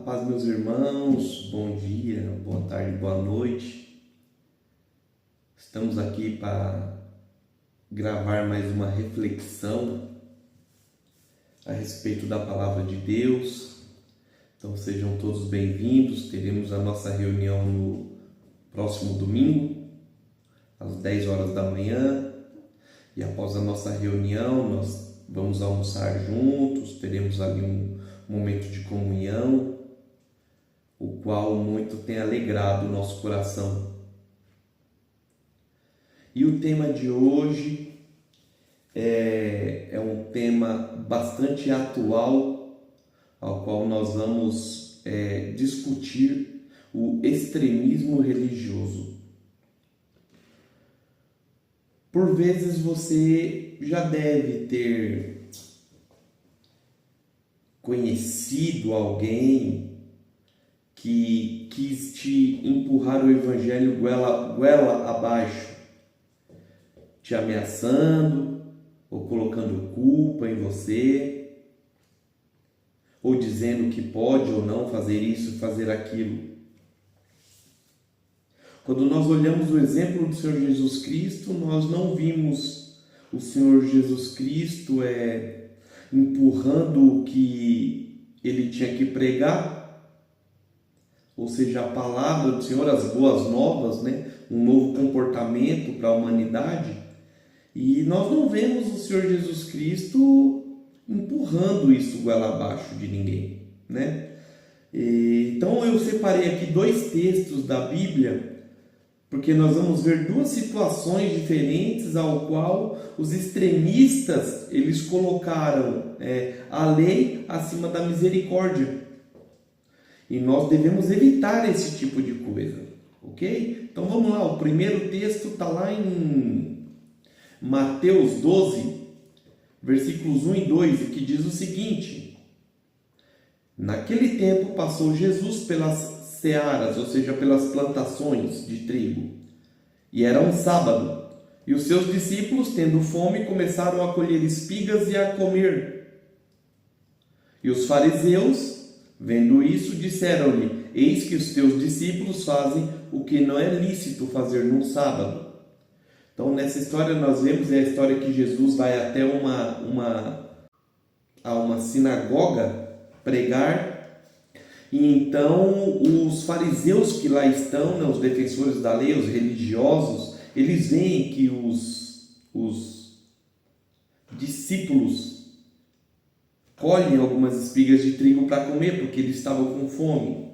paz, meus irmãos, bom dia, boa tarde, boa noite. Estamos aqui para gravar mais uma reflexão a respeito da palavra de Deus. Então sejam todos bem-vindos. Teremos a nossa reunião no próximo domingo, às 10 horas da manhã. E após a nossa reunião, nós vamos almoçar juntos, teremos ali um momento de comunhão, o qual muito tem alegrado o nosso coração. E o tema de hoje é um tema bastante atual, ao qual nós vamos discutir o extremismo religioso. Por vezes você já deve ter conhecido alguém que quis te empurrar o evangelho goela abaixo, te ameaçando ou colocando culpa em você, ou dizendo que pode ou não fazer isso, fazer aquilo. Quando nós olhamos o exemplo do Senhor Jesus Cristo, nós não vimos o Senhor Jesus Cristo empurrando o que ele tinha que pregar, ou seja, a palavra do Senhor, as boas novas, um novo comportamento para a humanidade. E nós não vemos o Senhor Jesus Cristo empurrando isso goela abaixo de ninguém, Então eu separei aqui dois textos da Bíblia, porque nós vamos ver duas situações diferentes ao qual os extremistas eles colocaram a lei acima da misericórdia. E nós devemos evitar esse tipo de coisa, ok? Então vamos lá, o primeiro texto está lá em Mateus 12, versículos 1 e 2, que diz o seguinte: Naquele tempo passou Jesus pelas searas, ou seja, pelas plantações de trigo, e era um sábado, e os seus discípulos, tendo fome, começaram a colher espigas e a comer. E os fariseus, vendo isso, disseram-lhe: Eis que os teus discípulos fazem o que não é lícito fazer num sábado. Então, nessa história nós vemos a história que Jesus vai até a uma sinagoga pregar. E então os fariseus que lá estão, os defensores da lei, os religiosos, eles veem que os discípulos colhem algumas espigas de trigo para comer, porque eles estavam com fome.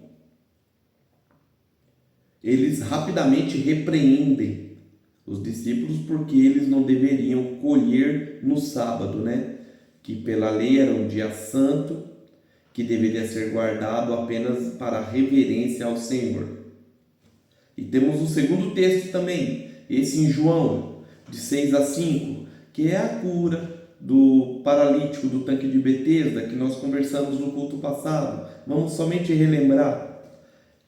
Eles rapidamente repreendem os discípulos porque eles não deveriam colher no sábado, que pela lei era um dia santo, que deveria ser guardado apenas para reverência ao Senhor. E temos o segundo texto também, esse em João, de 6 a 5, que é a cura do paralítico do tanque de Betesda, que nós conversamos no culto passado. Vamos somente relembrar,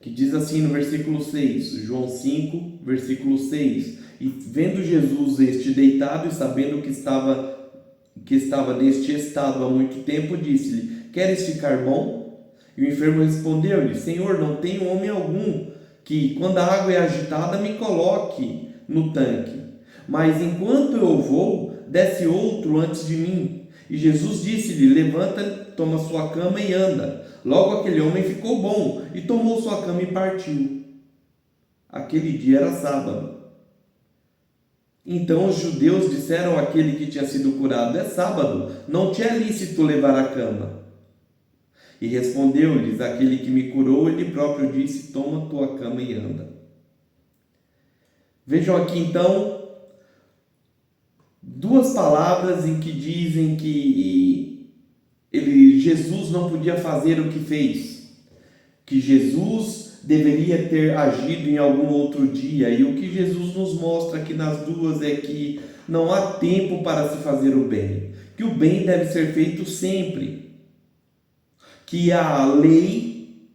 que diz assim no versículo 6, João 5, versículo 6, E vendo Jesus este deitado e sabendo que estava neste estado há muito tempo, disse-lhe: Queres ficar bom? E o enfermo respondeu-lhe: Senhor, não tenho homem algum que, quando a água é agitada, me coloque no tanque. Mas enquanto eu vou, desce outro antes de mim. E Jesus disse-lhe: Levanta, toma sua cama e anda. Logo aquele homem ficou bom e tomou sua cama e partiu. Aquele dia era sábado. Então os judeus disseram àquele que tinha sido curado: É sábado, não te é lícito levar a cama. E respondeu-lhes aquele que me curou, ele próprio disse: Toma tua cama e anda. Vejam aqui então duas palavras em que dizem que Jesus não podia fazer o que fez, que Jesus deveria ter agido em algum outro dia. E o que Jesus nos mostra aqui nas duas é que não há tempo para se fazer o bem, que o bem deve ser feito sempre, que a lei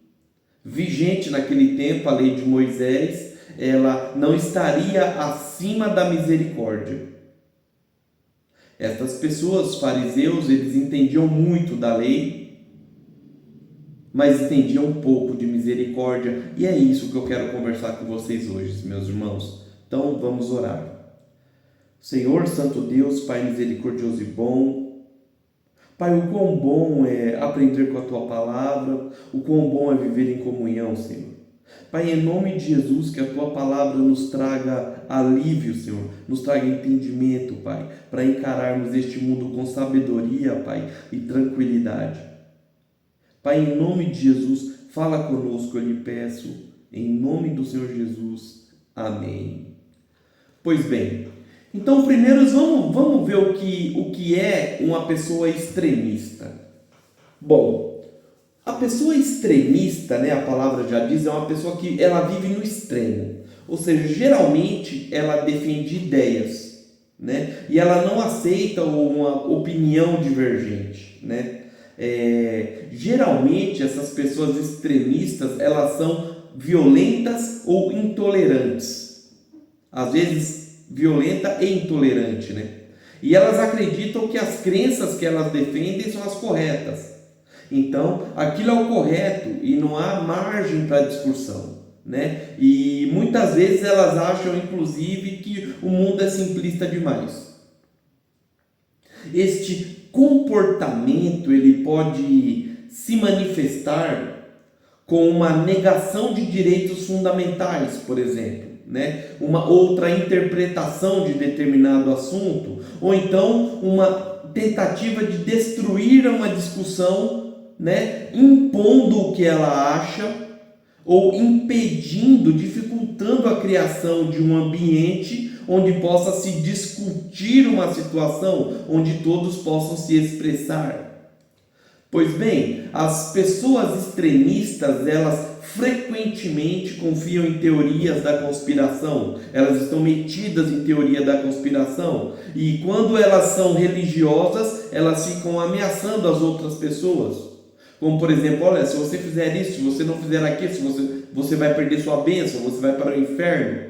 vigente naquele tempo, a lei de Moisés, ela não estaria acima da misericórdia. Estas pessoas, fariseus, eles entendiam muito da lei, mas estendia um pouco de misericórdia. E é isso que eu quero conversar com vocês hoje, meus irmãos. Então vamos orar. Senhor, Santo Deus, Pai misericordioso e bom, Pai, o quão bom é aprender com a Tua palavra, o quão bom é viver em comunhão, Senhor. Pai, em nome de Jesus, que a Tua palavra nos traga alívio, Senhor, nos traga entendimento, Pai, para encararmos este mundo com sabedoria, Pai, e tranquilidade. Pai, em nome de Jesus, fala conosco, eu lhe peço, em nome do Senhor Jesus. Amém. Pois bem, então primeiro vamos ver o que é uma pessoa extremista. Bom, a pessoa extremista, né, a palavra já diz, é uma pessoa que ela vive no extremo. Ou seja, geralmente ela defende ideias, né, e ela não aceita uma opinião divergente, né. Geralmente essas pessoas extremistas, elas são violentas ou intolerantes. Às vezes violenta e intolerante, né? E elas acreditam que as crenças que elas defendem são as corretas. Então, aquilo é o correto e não há margem para discussão, né? E muitas vezes elas acham, inclusive, que o mundo é simplista demais. Este comportamento, ele pode se manifestar com uma negação de direitos fundamentais, por exemplo, né? Uma outra interpretação de determinado assunto, ou então uma tentativa de destruir uma discussão, né? Impondo o que ela acha, ou impedindo, dificultando a criação de um ambiente onde possa se discutir uma situação, onde todos possam se expressar. Pois bem, as pessoas extremistas, elas frequentemente confiam em teorias da conspiração, elas estão metidas em teoria da conspiração, e quando elas são religiosas, elas ficam ameaçando as outras pessoas, como por exemplo, olha, se você fizer isso, se você não fizer aquilo, você vai perder sua bênção, você vai para o inferno.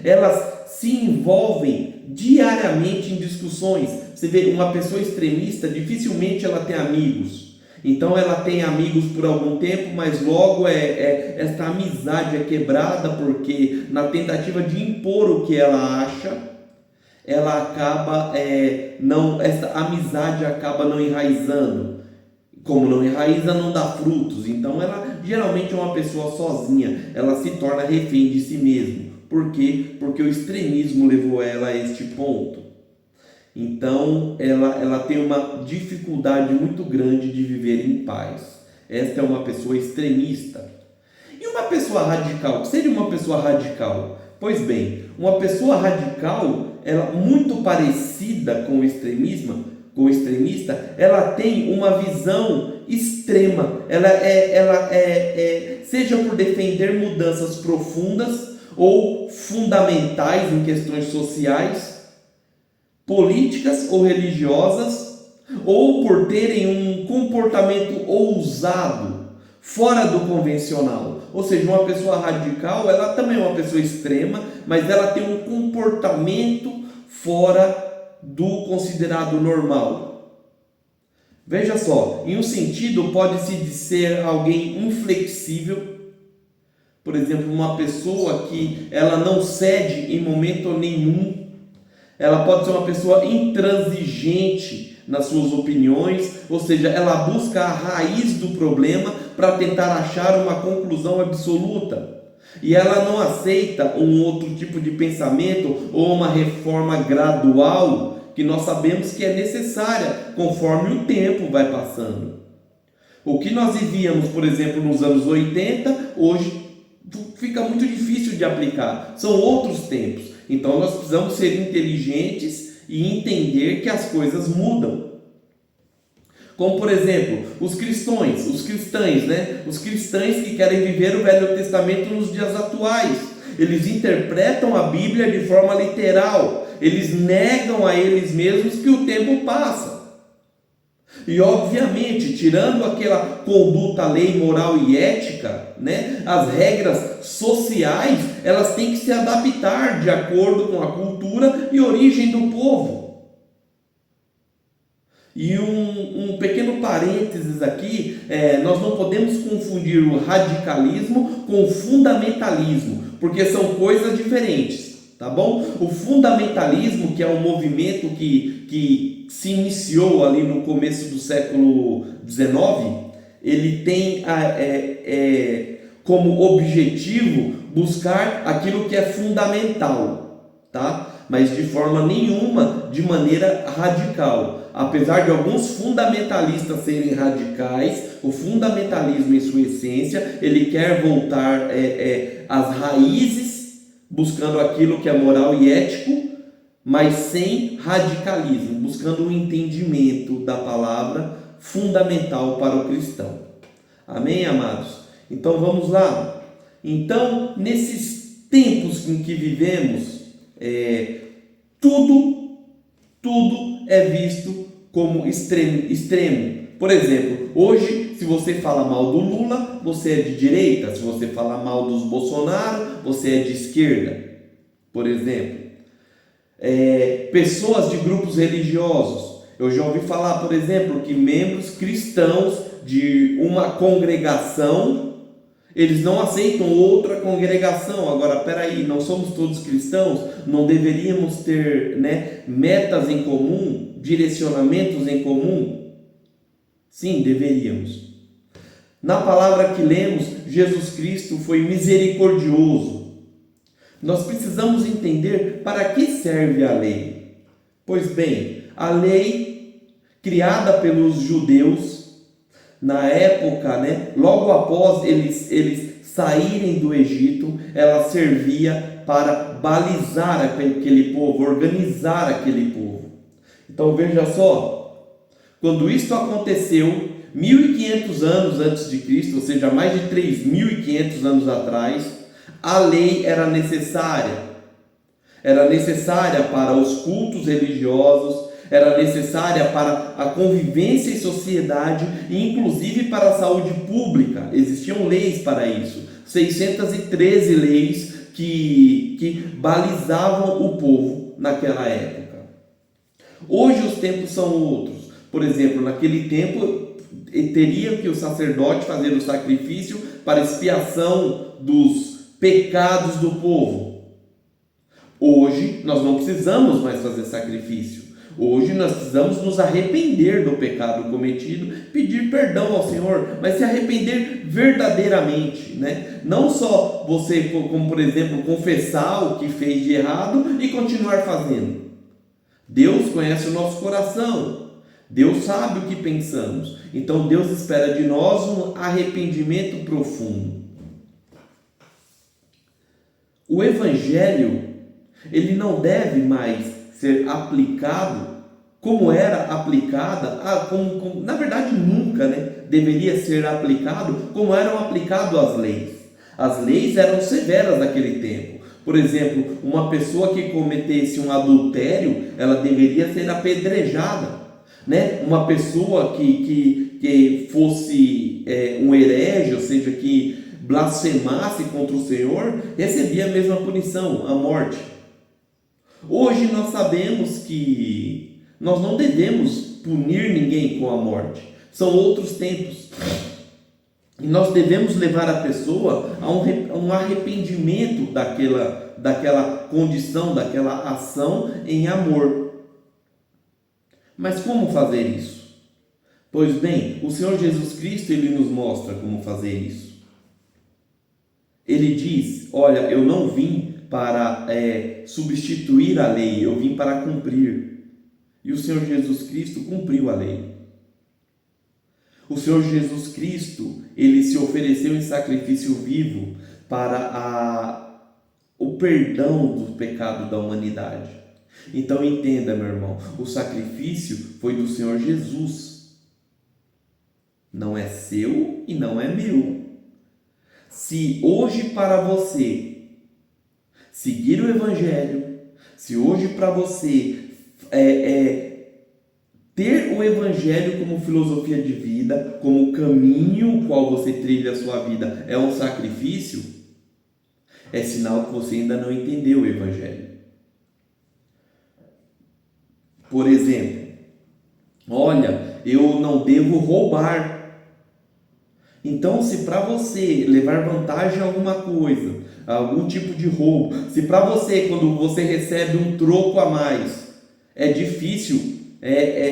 Elas se envolvem diariamente em discussões. Você vê, uma pessoa extremista, dificilmente ela tem amigos. Então ela tem amigos por algum tempo, mas logo esta amizade é quebrada, porque na tentativa de impor o que ela acha, ela acaba essa amizade acaba não enraizando. Como não enraiza, não dá frutos. Então ela geralmente é uma pessoa sozinha, ela se torna refém de si mesma. Por quê? Porque o extremismo levou ela a este ponto. Então ela tem uma dificuldade muito grande de viver em paz. Esta é uma pessoa extremista. E uma pessoa radical? O que seria uma pessoa radical? Pois bem, uma pessoa radical, ela muito parecida com o extremismo, ela tem uma visão extrema. Ela seja por defender mudanças profundas ou fundamentais em questões sociais, políticas ou religiosas, ou por terem um comportamento ousado, fora do convencional. Ou seja, uma pessoa radical, ela também é uma pessoa extrema, mas ela tem um comportamento fora do considerado normal. Veja só, em um sentido pode-se dizer alguém inflexível, por exemplo, uma pessoa que ela não cede em momento nenhum. Ela pode ser uma pessoa intransigente nas suas opiniões, ou seja, ela busca a raiz do problema para tentar achar uma conclusão absoluta. E ela não aceita um outro tipo de pensamento ou uma reforma gradual que nós sabemos que é necessária conforme o tempo vai passando. O que nós vivíamos, por exemplo, nos anos 80, hoje fica muito difícil de aplicar. São outros tempos. Então nós precisamos ser inteligentes e entender que as coisas mudam. Como por exemplo, os cristãos, né? Os cristãos que querem viver o Velho Testamento nos dias atuais. Eles interpretam a Bíblia de forma literal. Eles negam a eles mesmos que o tempo passa. E obviamente, tirando aquela conduta, lei, moral e ética, né, as regras sociais, elas têm que se adaptar de acordo com a cultura e origem do povo. E um pequeno parênteses aqui, nós não podemos confundir o radicalismo com o fundamentalismo, porque são coisas diferentes, tá bom? O fundamentalismo, que é um movimento que se iniciou ali no começo do século XIX, ele tem como objetivo buscar aquilo que é fundamental, tá? Mas de forma nenhuma de maneira radical. Apesar de alguns fundamentalistas serem radicais, o fundamentalismo em sua essência, ele quer voltar às raízes, buscando aquilo que é moral e ético, mas sem radicalismo, buscando um entendimento da palavra fundamental para o cristão. Amém, amados? Então vamos lá. Então, nesses tempos em que vivemos, tudo é visto como extremo. Por exemplo, hoje, se você fala mal do Lula, você é de direita. Se você fala mal dos Bolsonaro, você é de esquerda. Por exemplo, pessoas de grupos religiosos. Eu já ouvi falar, por exemplo, que membros cristãos de uma congregação, eles não aceitam outra congregação. Agora, peraí, não somos todos cristãos? Não deveríamos ter, metas em comum, direcionamentos em comum? Sim, deveríamos. Na palavra que lemos, Jesus Cristo foi misericordioso. Nós precisamos entender para que serve a lei. Pois bem, a lei criada pelos judeus na época, logo após eles saírem do Egito, ela servia para balizar aquele povo, organizar aquele povo. Então veja só, quando isto aconteceu, 1500 anos antes de Cristo, ou seja, mais de 3500 anos atrás, a lei era necessária. Era necessária para os cultos religiosos, era necessária para a convivência em sociedade e inclusive para a saúde pública. Existiam leis para isso, 613 leis que balizavam o povo naquela época. Hoje os tempos são outros. Por exemplo, naquele tempo teria que o sacerdote fazer o sacrifício para expiação dos pecados do povo. Hoje nós não precisamos mais fazer sacrifício. Hoje nós precisamos nos arrepender do pecado cometido, pedir perdão ao Senhor, mas se arrepender verdadeiramente, Não só você, como por exemplo, confessar o que fez de errado e continuar fazendo. Deus conhece o nosso coração. Deus sabe o que pensamos. Então Deus espera de nós um arrependimento profundo. O Evangelho, ele não deve mais ser aplicado como era aplicada, na verdade nunca, deveria ser aplicado como eram aplicadas as leis. As leis eram severas naquele tempo. Por exemplo, uma pessoa que cometesse um adultério, ela deveria ser apedrejada, Uma pessoa que fosse um herege, ou seja, que blasfemasse contra o Senhor, recebia a mesma punição, a morte. Hoje nós sabemos que nós não devemos punir ninguém com a morte. São outros tempos. E nós devemos levar a pessoa a um arrependimento daquela condição, daquela ação em amor. Mas como fazer isso? Pois bem, o Senhor Jesus Cristo, ele nos mostra como fazer isso. Ele diz: olha, eu não vim para substituir a lei, eu vim para cumprir. E o Senhor Jesus Cristo cumpriu a lei. O Senhor Jesus Cristo, ele se ofereceu em sacrifício vivo para o perdão do pecado da humanidade. Então entenda, meu irmão, o sacrifício foi do Senhor Jesus. Não é seu e não é meu. Se hoje para você seguir o Evangelho, se hoje para você ter o Evangelho como filosofia de vida, como caminho qual você trilha a sua vida, é um sacrifício, é sinal que você ainda não entendeu o Evangelho. Por exemplo, olha, eu não devo roubar. Então, se para você levar vantagem a alguma coisa, a algum tipo de roubo, se para você, quando você recebe um troco a mais, é difícil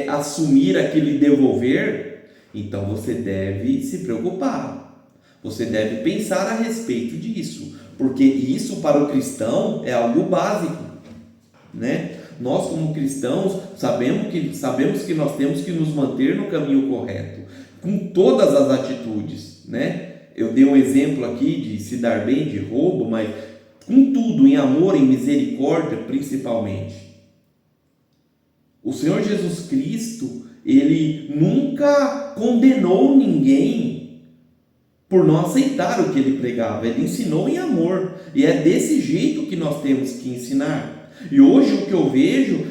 assumir aquele devolver, então você deve se preocupar. Você deve pensar a respeito disso, porque isso para o cristão é algo básico, né? Nós, como cristãos, sabemos que nós temos que nos manter no caminho correto, com todas as atitudes, né? Eu dei um exemplo aqui de se dar bem, de roubo, mas com tudo, em amor, em misericórdia, principalmente. O Senhor Jesus Cristo, Ele nunca condenou ninguém por não aceitar o que Ele pregava. Ele ensinou em amor, e é desse jeito que nós temos que ensinar. E hoje o que eu vejo,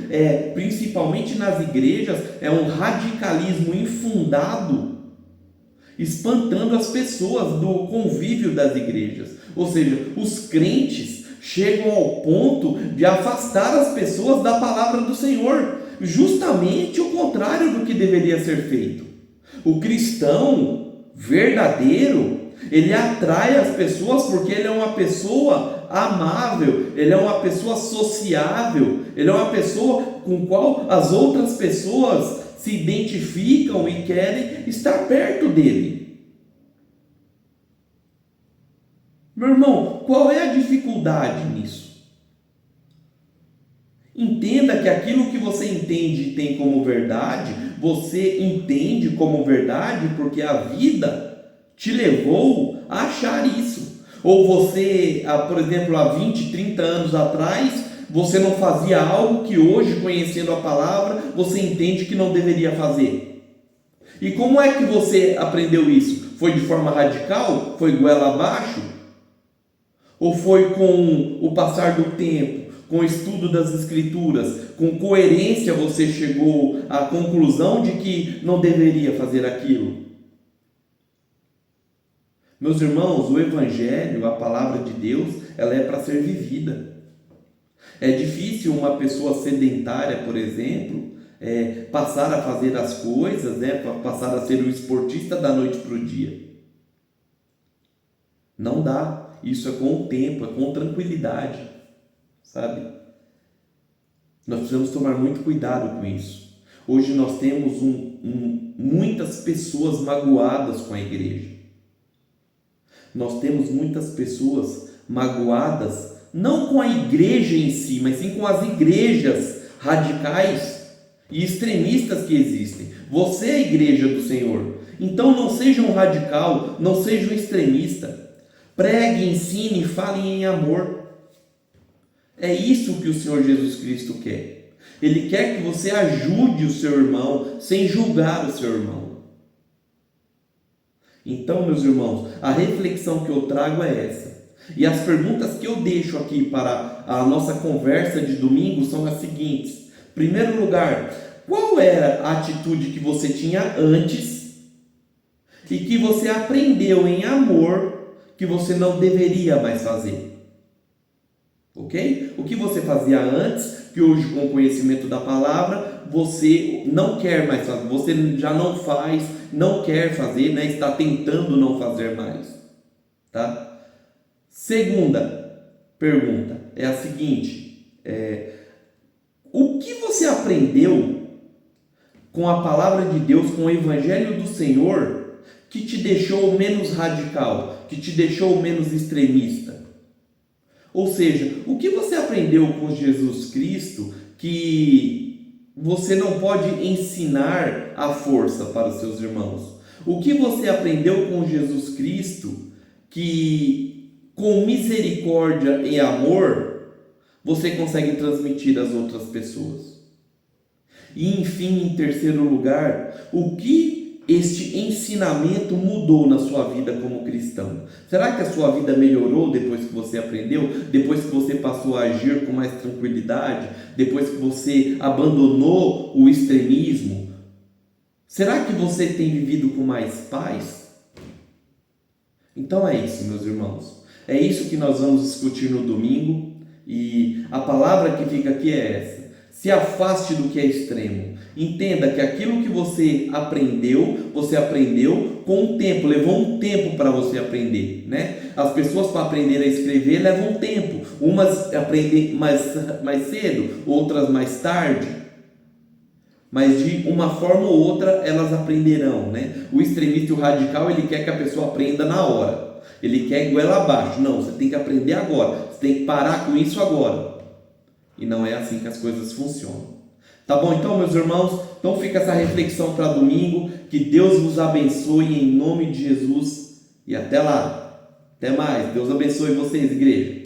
principalmente nas igrejas, é um radicalismo infundado, espantando as pessoas do convívio das igrejas. Ou seja, os crentes chegam ao ponto de afastar as pessoas da palavra do Senhor, justamente o contrário do que deveria ser feito. O cristão verdadeiro, ele atrai as pessoas porque ele é uma pessoa amável, ele é uma pessoa sociável, ele é uma pessoa com qual as outras pessoas se identificam e querem estar perto dele. Meu irmão, qual é a dificuldade nisso? Entenda que aquilo que você entende e tem como verdade, você entende como verdade porque a vida te levou a achar isso. Ou você, por exemplo, há 20, 30 anos atrás, você não fazia algo que hoje, conhecendo a palavra, você entende que não deveria fazer. E como é que você aprendeu isso? Foi de forma radical? Foi goela abaixo? Ou foi com o passar do tempo, com o estudo das Escrituras, com coerência você chegou à conclusão de que não deveria fazer aquilo? Meus irmãos, o Evangelho, a palavra de Deus, ela é para ser vivida. É difícil uma pessoa sedentária, por exemplo, passar a fazer as coisas, passar a ser um esportista da noite para o dia. Não dá. Isso é com o tempo, é com tranquilidade, sabe? Nós precisamos tomar muito cuidado com isso. Hoje nós temos muitas pessoas magoadas com a igreja. Nós temos muitas pessoas magoadas, não com a igreja em si, mas sim com as igrejas radicais e extremistas que existem. Você é a igreja do Senhor. Então não seja um radical, não seja um extremista. Pregue, ensine e fale em amor. É isso que o Senhor Jesus Cristo quer. Ele quer que você ajude o seu irmão sem julgar o seu irmão. Então, meus irmãos, a reflexão que eu trago é essa. E as perguntas que eu deixo aqui para a nossa conversa de domingo são as seguintes. Em primeiro lugar, qual era a atitude que você tinha antes e que você aprendeu em amor que você não deveria mais fazer? Ok? O que você fazia antes, que hoje com o conhecimento da palavra, você não quer mais fazer, você já não faz, não quer fazer, né? Está tentando não fazer mais. Tá? Segunda pergunta é a seguinte, o que você aprendeu com a palavra de Deus, com o Evangelho do Senhor, que te deixou menos radical, que te deixou menos extremista? Ou seja, o que você aprendeu com Jesus Cristo que você não pode ensinar à força para os seus irmãos? O que você aprendeu com Jesus Cristo que, com misericórdia e amor, você consegue transmitir às outras pessoas? E, enfim, em terceiro lugar, o que este ensinamento mudou na sua vida como cristão? Será que a sua vida melhorou depois que você aprendeu? Depois que você passou a agir com mais tranquilidade? Depois que você abandonou o extremismo? Será que você tem vivido com mais paz? Então é isso, meus irmãos. É isso que nós vamos discutir no domingo. E a palavra que fica aqui é essa: se afaste do que é extremo. Entenda que aquilo que você aprendeu com o tempo, levou um tempo para você aprender, né? As pessoas para aprender a escrever levam tempo, umas aprendem mais cedo, outras mais tarde, mas de uma forma ou outra elas aprenderão, né? O extremista e o radical, ele quer que a pessoa aprenda na hora, ele quer goela abaixo. Não, você tem que aprender agora, você tem que parar com isso agora, e não é assim que as coisas funcionam. Tá bom, então, meus irmãos? Então fica essa reflexão para domingo. Que Deus vos abençoe em nome de Jesus. E até lá. Até mais. Deus abençoe vocês, igreja.